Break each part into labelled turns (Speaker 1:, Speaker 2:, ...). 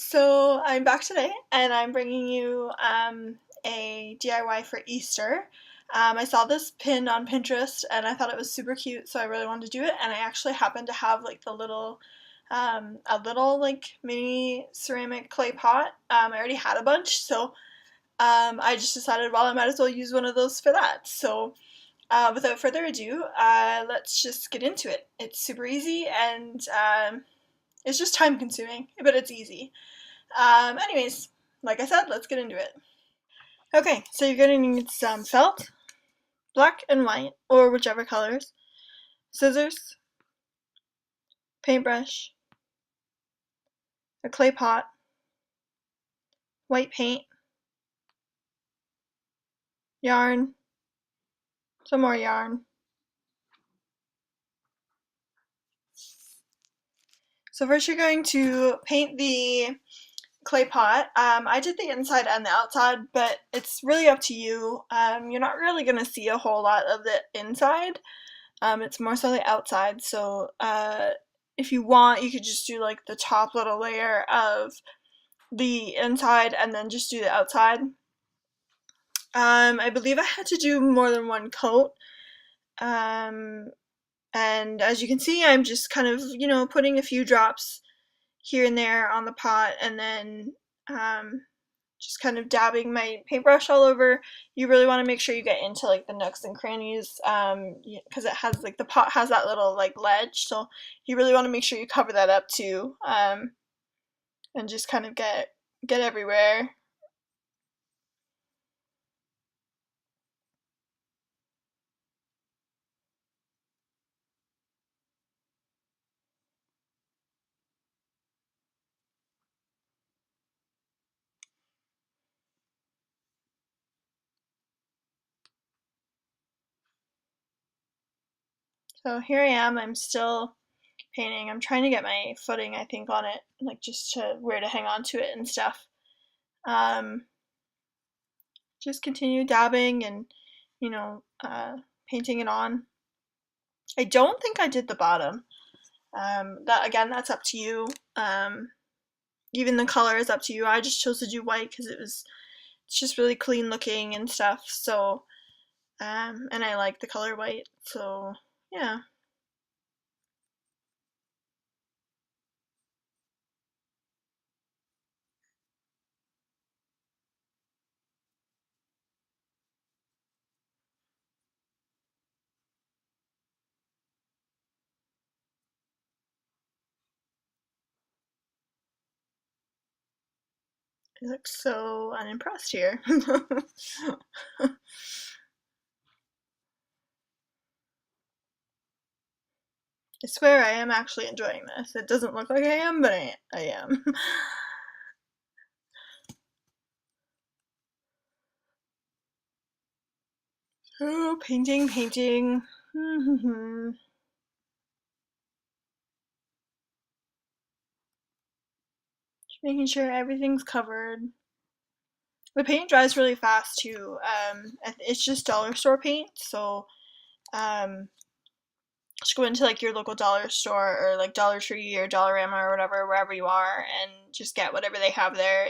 Speaker 1: So I'm back today and I'm bringing you a DIY for Easter. I saw this pin on Pinterest and I thought it was super cute, so I really wanted to do it. And I actually happened to have like a little like mini ceramic clay pot. I already had a bunch, so I just decided, well, I might as well use one of those for that. So without further ado, let's just get into it. It's super easy and it's just time consuming, but it's easy. Anyways, like I said, let's get into it. Okay, so you're gonna need some felt, black and white, or whichever colors, scissors, paintbrush, a clay pot, white paint, yarn, some more yarn. So first you're going to paint the clay pot. I did the inside and the outside, but it's really up to you. You're not really gonna see a whole lot of the inside. It's more so the outside, so if you want, you could just do like the top little layer of the inside and then just do the outside. I believe I had to do more than one coat. Um, and as you can see, I'm just kind of, putting a few drops here and there on the pot and then just kind of dabbing my paintbrush all over. You really want to make sure you get into like the nooks and crannies because it has like the pot has that little like ledge, so you really want to make sure you cover that up too, and just kind of get everywhere. So here I am, I'm still painting. I'm trying to get my footing, I think, on it, like just to where to hang on to it and stuff. Um, just continue dabbing and, you know, uh, painting it on. I don't think I did the bottom. That again, that's up to you. Even the color is up to you. I just chose to do white because it's just really clean looking and stuff. So, and I like the color white. So, yeah. I look so unimpressed here. I swear I am actually enjoying this. It doesn't look like I am, but I am. Oh, painting, painting. Just making sure everything's covered. The paint dries really fast too. It's just dollar store paint, so um, just go into like your local dollar store or like Dollar Tree or Dollarama or whatever, wherever you are, and just get whatever they have there.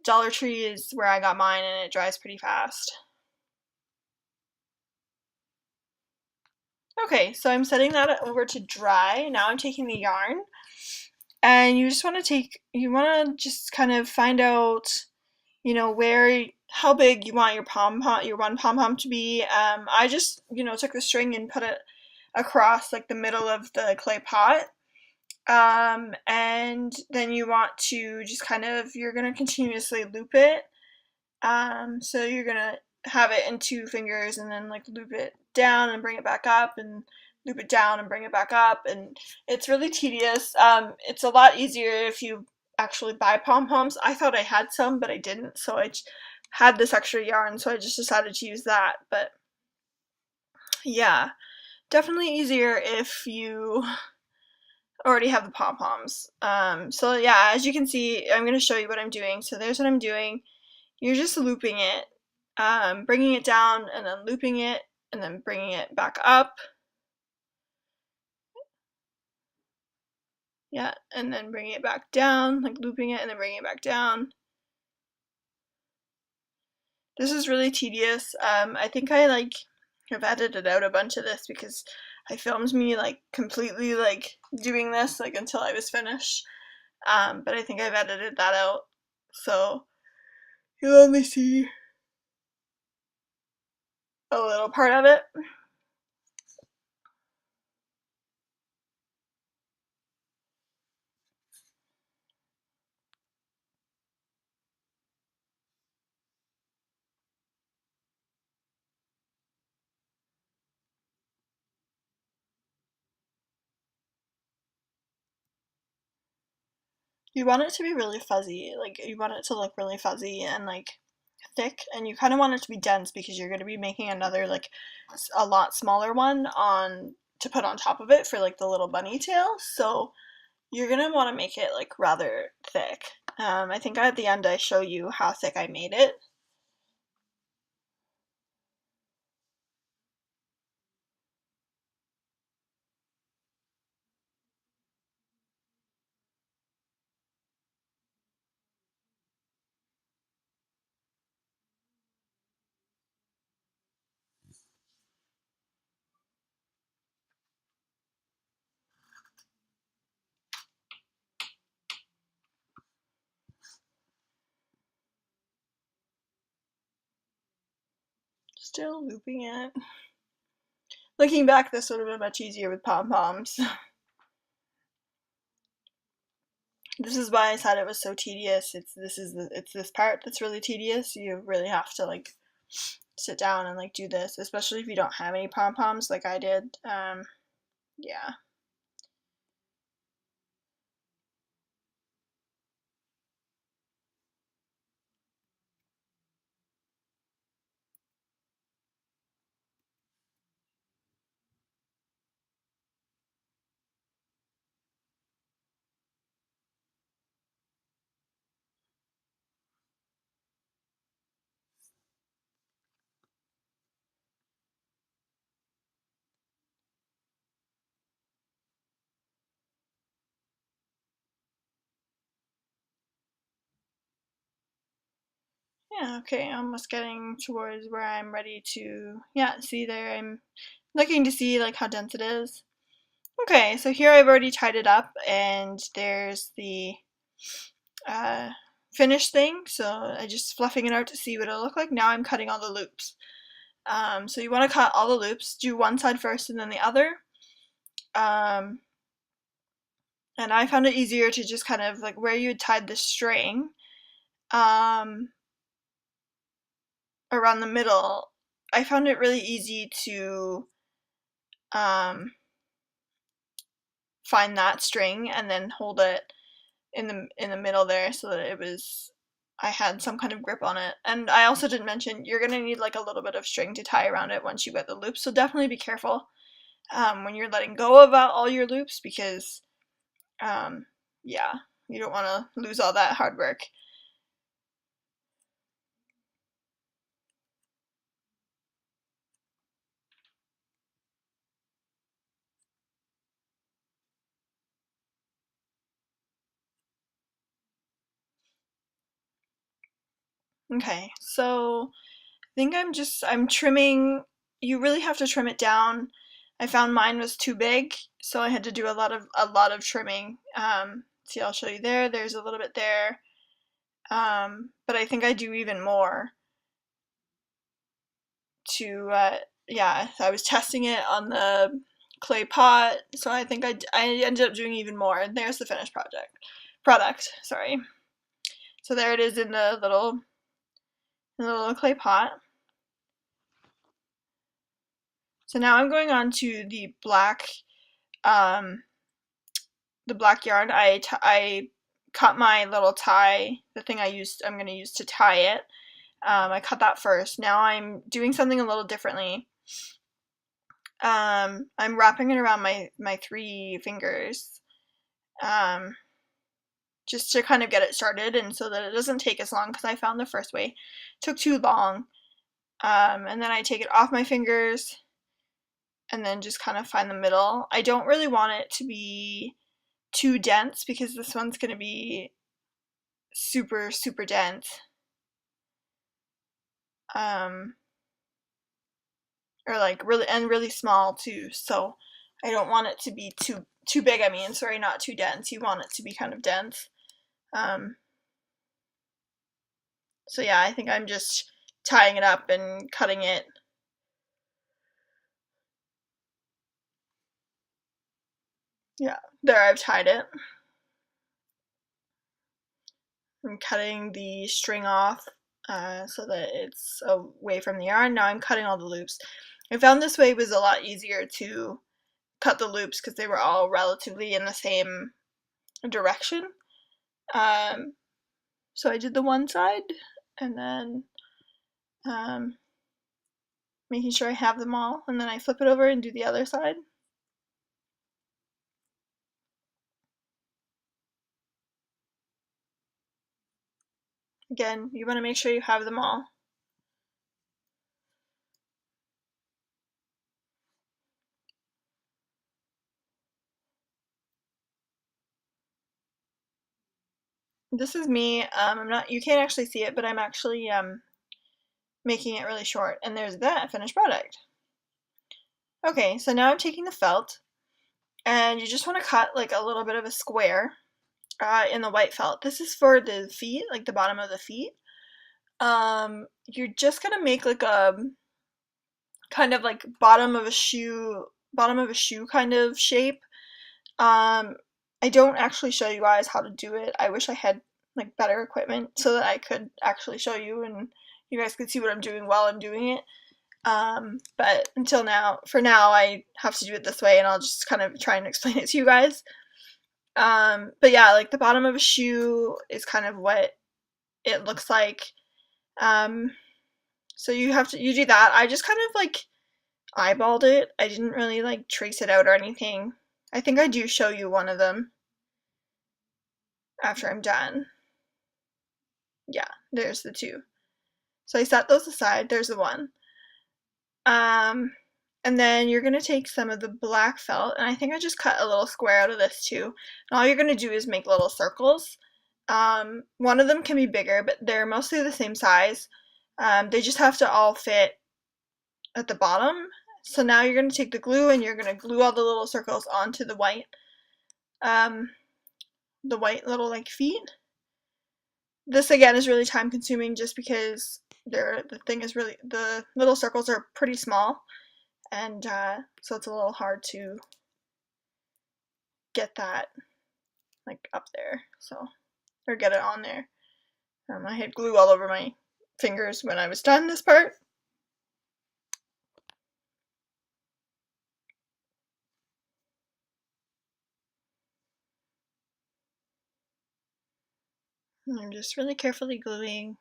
Speaker 1: Dollar Tree is where I got mine, and it dries pretty fast. Okay, so I'm setting that over to dry. Now I'm taking the yarn, and you just want to just kind of find out, where how big you want your one pom pom to be. I just took the string and put it across like the middle of the clay pot. And then you want to just you're gonna continuously loop it. So you're gonna have it in two fingers and then like loop it down and bring it back up and loop it down and bring it back up, and it's really tedious. It's a lot easier if you actually buy pom-poms. I thought I had some, but I didn't, so had this extra yarn, so I just decided to use that. But yeah, definitely easier if you already have the pom-poms. So yeah, as you can see, I'm going to show you what I'm doing. So there's what I'm doing. You're just looping it, bringing it down and then looping it and then bringing it back up. Yeah, and then bringing it back down, like looping it and then bringing it back down. This is really tedious. I think I like have edited out a bunch of this because I filmed me like completely like doing this like until I was finished. But I think I've edited that out. So you'll only see a little part of it. You want it to be really fuzzy, like you want it to look really fuzzy and like thick, and you kind of want it to be dense because you're going to be making another like a lot smaller one on to put on top of it for like the little bunny tail. So you're going to want to make it like rather thick. I think at the end I show you how thick I made it. Still looping it. Looking back, this would have been much easier with pom-poms. This is why I said it was so tedious. It's this part that's really tedious. You really have to like sit down and like do this, especially if you don't have any pom-poms like I did. Yeah. Yeah, okay, almost getting towards where I'm ready to, yeah, see there, I'm looking to see like how dense it is. Okay, so here I've already tied it up and there's the uh, finished thing, so I just fluffing it out to see what it'll look like. Now I'm cutting all the loops. So you want to cut all the loops, do one side first and then the other. Um, and I found it easier to just kind of like where you had tied the string, um, around the middle, I found it really easy to um, find that string and then hold it in the middle there so that it was I had some kind of grip on it. And I also didn't mention you're gonna need like a little bit of string to tie around it once you get the loops. So definitely be careful when you're letting go of all your loops because um, yeah, you don't want to lose all that hard work. Okay, so I think I'm trimming. You really have to trim it down. I found mine was too big, so I had to do a lot of trimming. See, I'll show you there. There's a little bit there, but I think I do even more to. Yeah, I was testing it on the clay pot, so I think I ended up doing even more. And there's the finished product. Sorry. So there it is in the little clay pot. So now I'm going on to um, the black yarn. I cut my little tie, the thing I'm going to use to tie it. I cut that first. Now I'm doing something a little differently. I'm wrapping it around my three fingers, um, just to kind of get it started and so that it doesn't take as long because I found the first way took too long. And then I take it off my fingers and then just kind of find the middle. I don't really want it to be too dense because this one's going to be super, super dense. Or like really small too, so I don't want it to be too big, sorry, not too dense. You want it to be kind of dense. So yeah, I think I'm just tying it up and cutting it. Yeah, there, I've tied it. I'm cutting the string off so that it's away from the yarn. Now I'm cutting all the loops. I found this way was a lot easier to cut the loops because they were all relatively in the same direction. So I did the one side, and then making sure I have them all, and then I flip it over and do the other side. Again, you want to make sure you have them all. This is me. I'm not. You can't actually see it, but I'm actually making it really short. And there's that finished product. Okay, so now I'm taking the felt, and you just want to cut like a little bit of a square in the white felt. This is for the feet, like the bottom of the feet. You're just gonna make like a kind of like bottom of a shoe kind of shape. I don't actually show you guys how to do it. I wish I had like better equipment so that I could actually show you and you guys could see what I'm doing while I'm doing it. But for now, I have to do it this way, and I'll just kind of try and explain it to you guys. But yeah, like the bottom of a shoe is kind of what it looks like. So you do that. I just kind of like eyeballed it. I didn't really like trace it out or anything. I think I do show you one of them after I'm done. Yeah, there's the two. So I set those aside. There's the one. And then you're going to take some of the black felt, and I think I just cut a little square out of this too. And all you're going to do is make little circles. One of them can be bigger, but they're mostly the same size. They just have to all fit at the bottom. So now you're going to take the glue and you're going to glue all the little circles onto the white little like feet. This again is really time consuming just because the little circles are pretty small, and so it's a little hard to get that like up there, or get it on there. I had glue all over my fingers when I was done this part. And I'm just really carefully gluing.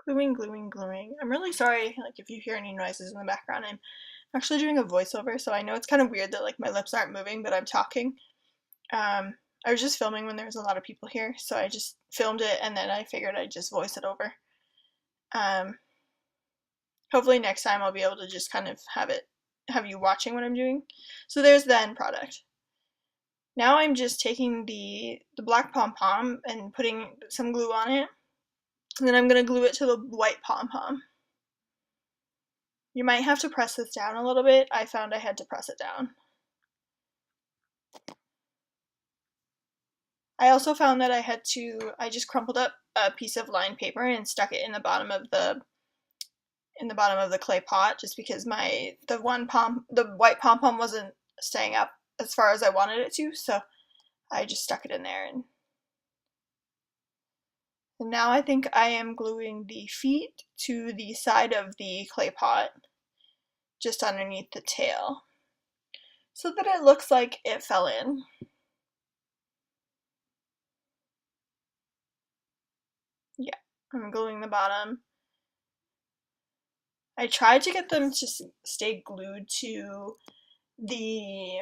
Speaker 1: Gluing. I'm really sorry, like, if you hear any noises in the background. I'm actually doing a voiceover, so I know it's kind of weird that, like, my lips aren't moving, but I'm talking. I was just filming when there was a lot of people here, so I just filmed it, and then I figured I'd just voice it over. Hopefully next time I'll be able to just kind of have you watching what I'm doing. So there's the end product. Now I'm just taking the black pom-pom and putting some glue on it. And then I'm going to glue it to the white pom-pom. You might have to press this down a little bit. I found I had to press it down. I also found that I just crumpled up a piece of lined paper and stuck it in the bottom of the clay pot, just because the white pom-pom wasn't staying up as far as I wanted it to, so I just stuck it in there. And now I think I am gluing the feet to the side of the clay pot, just underneath the tail, so that it looks like it fell in. I'm gluing the bottom. I tried to get them to stay glued to the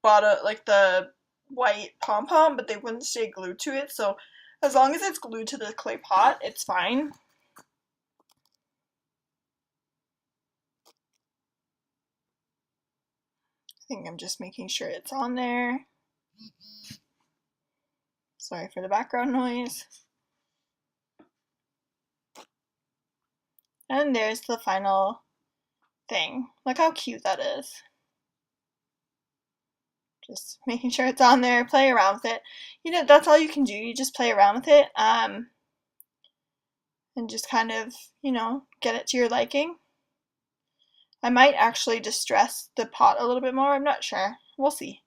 Speaker 1: bottom, like the white pom-pom, but they wouldn't stay glued to it, so as long as it's glued to the clay pot, it's fine. I think I'm just making sure it's on there. Sorry for the background noise. And there's the final thing. Look how cute that is. Just making sure it's on there, play around with it. You know, that's all you can do. You just play around with it, and just kind of, you know, get it to your liking. I might actually distress the pot a little bit more. I'm not sure. We'll see.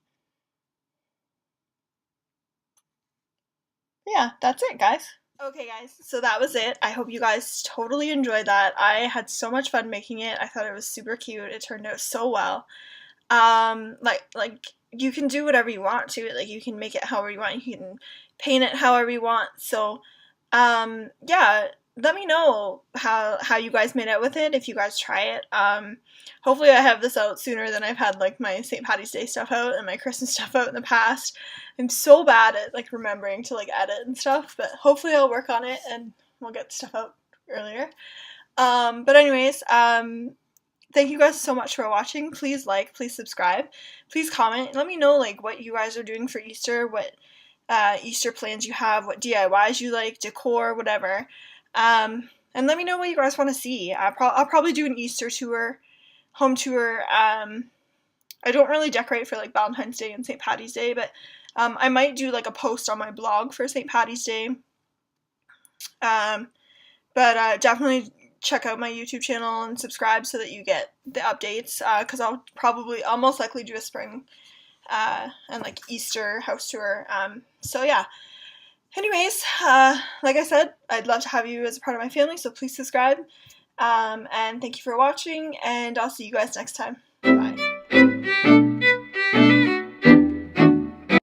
Speaker 1: But yeah, that's it, guys. Okay, guys, so that was it. I hope you guys totally enjoyed that. I had so much fun making it. I thought it was super cute. It turned out so well. Like you can do whatever you want to it. Like you can make it however you want. You can paint it however you want. So, yeah, let me know how you guys made out with it if you guys try it. Hopefully I have this out sooner than I've had like my St. Patty's Day stuff out and my Christmas stuff out in the past. I'm so bad at like remembering to like edit and stuff, but hopefully I'll work on it and we'll get stuff out earlier. But anyways, thank you guys so much for watching. Please like, please subscribe, please comment. Let me know like what you guys are doing for Easter, what Easter plans you have, what DIYs you like, decor, whatever. And let me know what you guys want to see. I'll probably do an Easter tour, home tour. I don't really decorate for like Valentine's Day and St. Patty's Day, but I might do like a post on my blog for St. Patty's Day. But definitely check out my YouTube channel and subscribe so that you get the updates, because I'll most likely do a spring and like Easter house tour. So yeah. Anyways, like I said, I'd love to have you as a part of my family, so please subscribe. And thank you for watching, and I'll see you guys next time. Bye.